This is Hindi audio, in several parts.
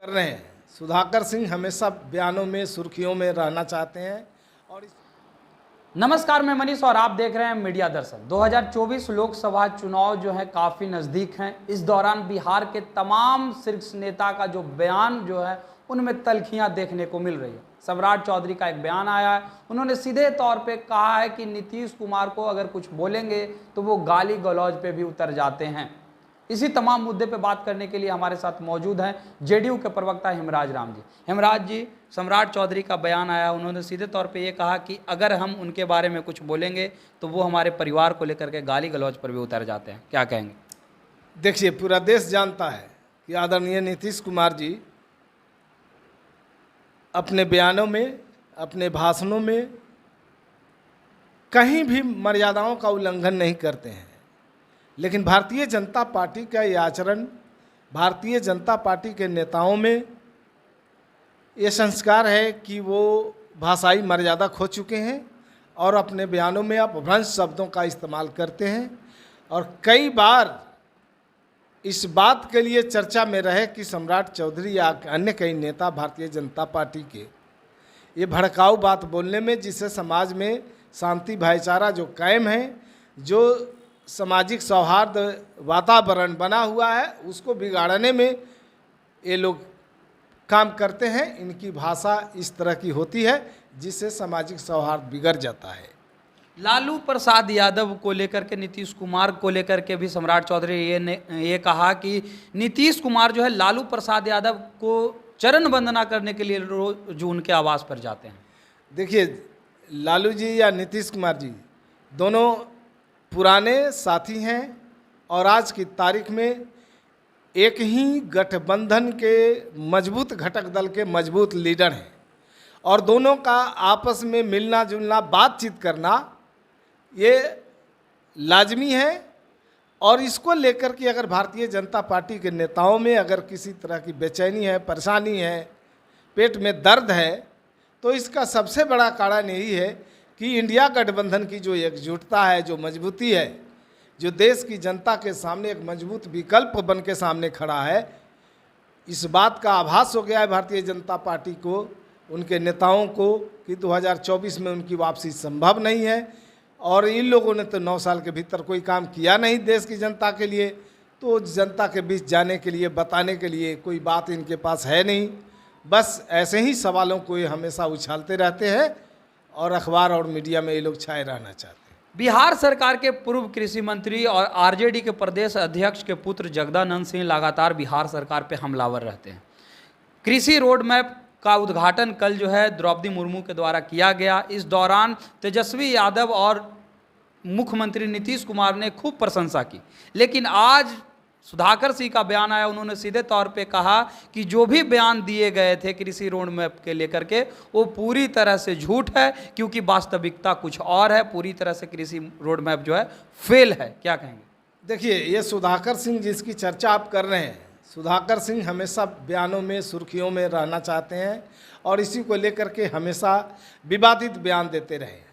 कर रहे हैं। सुधाकर सिंह हमेशा बयानों में सुर्खियों में रहना चाहते हैं। और नमस्कार, मैं मनीष और आप देख रहे हैं मीडिया दर्शन। 2024 लोकसभा चुनाव जो है काफ़ी नज़दीक हैं। इस दौरान बिहार के तमाम शीर्ष नेता का जो बयान जो है उनमें तल्खियां देखने को मिल रही है। सम्राट चौधरी का एक बयान आया है, उन्होंने सीधे तौर पे कहा है कि नीतीश कुमार को अगर कुछ बोलेंगे तो वो गाली गलौज पे भी उतर जाते हैं। इसी तमाम मुद्दे पे बात करने के लिए हमारे साथ मौजूद हैं जेडीयू के प्रवक्ता हेमराज राम जी। हेमराज जी, सम्राट चौधरी का बयान आया, उन्होंने सीधे तौर पे ये कहा कि अगर हम उनके बारे में कुछ बोलेंगे तो वो हमारे परिवार को लेकर के गाली गलौज पर भी उतर जाते हैं, क्या कहेंगे? देखिए, पूरा देश जानता है कि आदरणीय नीतीश कुमार जी अपने बयानों में, अपने भाषणों में कहीं भी मर्यादाओं का उल्लंघन नहीं करते हैं। लेकिन भारतीय जनता पार्टी का ये आचरण, भारतीय जनता पार्टी के नेताओं में ये संस्कार है कि वो भाषाई मर्यादा खो चुके हैं और अपने बयानों में अपभ्रंश शब्दों का इस्तेमाल करते हैं। और कई बार इस बात के लिए चर्चा में रहे कि सम्राट चौधरी या अन्य कई नेता भारतीय जनता पार्टी के ये भड़काऊ बात बोलने में, जिससे समाज में शांति भाईचारा जो कायम है, जो सामाजिक सौहार्द वातावरण बना हुआ है, उसको बिगाड़ने में ये लोग काम करते हैं। इनकी भाषा इस तरह की होती है जिससे सामाजिक सौहार्द बिगड़ जाता है। लालू प्रसाद यादव को लेकर के, नीतीश कुमार को लेकर के भी सम्राट चौधरी ये कहा कि नीतीश कुमार जो है लालू प्रसाद यादव को चरण वंदना करने के लिए रोज उनके आवास पर जाते हैं। देखिए, लालू जी या नीतीश कुमार जी दोनों पुराने साथी हैं और आज की तारीख में एक ही गठबंधन के मजबूत घटक दल के मजबूत लीडर हैं। और दोनों का आपस में मिलना जुलना, बातचीत करना ये लाजमी है। और इसको लेकर के अगर भारतीय जनता पार्टी के नेताओं में अगर किसी तरह की बेचैनी है, परेशानी है, पेट में दर्द है, तो इसका सबसे बड़ा कारण यही है कि इंडिया गठबंधन की जो एकजुटता है, जो मजबूती है, जो देश की जनता के सामने एक मजबूत विकल्प बन के सामने खड़ा है, इस बात का आभास हो गया है भारतीय जनता पार्टी को, उनके नेताओं को, कि 2024 में उनकी वापसी संभव नहीं है। और इन लोगों ने तो 9 साल के भीतर कोई काम किया नहीं देश की जनता के लिए, तो जनता के बीच जाने के लिए, बताने के लिए कोई बात इनके पास है नहीं। बस ऐसे ही सवालों को ये हमेशा उछालते रहते हैं और अखबार और मीडिया में ये लोग छाए रहना चाहते हैं। बिहार सरकार के पूर्व कृषि मंत्री और आरजेडी के प्रदेश अध्यक्ष के पुत्र जगदानंद सिंह लगातार बिहार सरकार पे हमलावर रहते हैं। कृषि रोड मैप का उद्घाटन कल जो है द्रौपदी मुर्मू के द्वारा किया गया। इस दौरान तेजस्वी यादव और मुख्यमंत्री नीतीश कुमार ने खूब प्रशंसा की। लेकिन आज सुधाकर सिंह का बयान आया, उन्होंने सीधे तौर पे कहा कि जो भी बयान दिए गए थे कृषि रोड मैप के लेकर के, वो पूरी तरह से झूठ है, क्योंकि वास्तविकता कुछ और है। पूरी तरह से कृषि रोड मैप जो है फेल है, क्या कहेंगे? देखिए, ये सुधाकर सिंह जिसकी चर्चा आप कर रहे हैं, सुधाकर सिंह हमेशा बयानों में सुर्खियों में रहना चाहते हैं और इसी को लेकर के हमेशा विवादित बयान देते रहे हैं।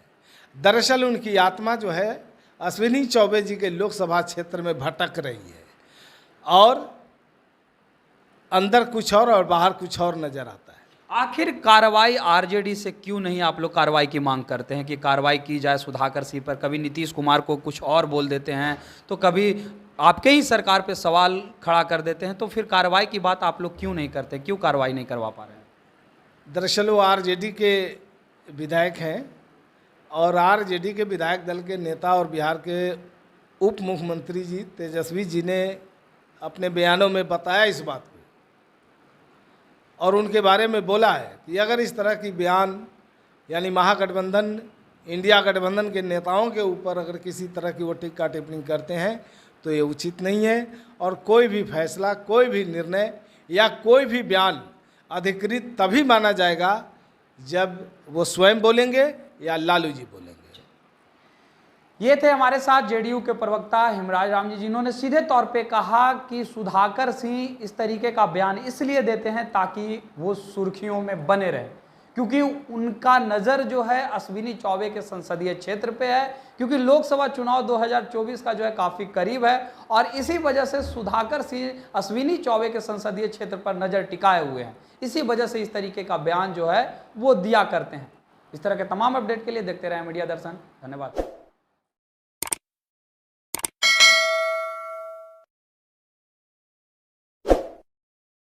दरअसल उनकी आत्मा जो है अश्विनी चौबे जी के लोकसभा क्षेत्र में भटक रही है और अंदर कुछ और बाहर कुछ और नजर आता है। आखिर कार्रवाई आरजेडी से क्यों नहीं आप लोग कार्रवाई की मांग करते हैं कि कार्रवाई की जाए सुधाकर सिंह पर? कभी नीतीश कुमार को कुछ और बोल देते हैं तो कभी आपके ही सरकार पे सवाल खड़ा कर देते हैं, तो फिर कार्रवाई की बात आप लोग क्यों नहीं करते? क्यों कार्रवाई नहीं करवा पा रहे हैं? दरअसल वो आरजेडी के विधायक हैं और आरजेडी के विधायक दल के नेता और बिहार के उप मुख्यमंत्री जी तेजस्वी जी ने अपने बयानों में बताया इस बात को और उनके बारे में बोला है कि अगर इस तरह की बयान, यानी महागठबंधन, इंडिया गठबंधन के नेताओं के ऊपर अगर किसी तरह की वो टीका टिप्पणी करते हैं तो ये उचित नहीं है। और कोई भी फैसला, कोई भी निर्णय या कोई भी बयान अधिकृत तभी माना जाएगा जब वो स्वयं बोलेंगे या लालू जी बोलेंगे। ये थे हमारे साथ जेडीयू के प्रवक्ता हेमराज राम जी, जिन्होंने सीधे तौर पे कहा कि सुधाकर सिंह इस तरीके का बयान इसलिए देते हैं ताकि वो सुर्खियों में बने रहें। क्योंकि उनका नज़र जो है अश्विनी चौबे के संसदीय क्षेत्र पे है, क्योंकि लोकसभा चुनाव 2024 का जो है काफ़ी करीब है और इसी वजह से सुधाकर सिंह अश्विनी चौबे के संसदीय क्षेत्र पर नज़र टिकाए हुए हैं। इसी वजह से इस तरीके का बयान जो है वो दिया करते हैं। इस तरह के तमाम अपडेट के लिए देखते रहें मीडिया दर्शन। धन्यवाद।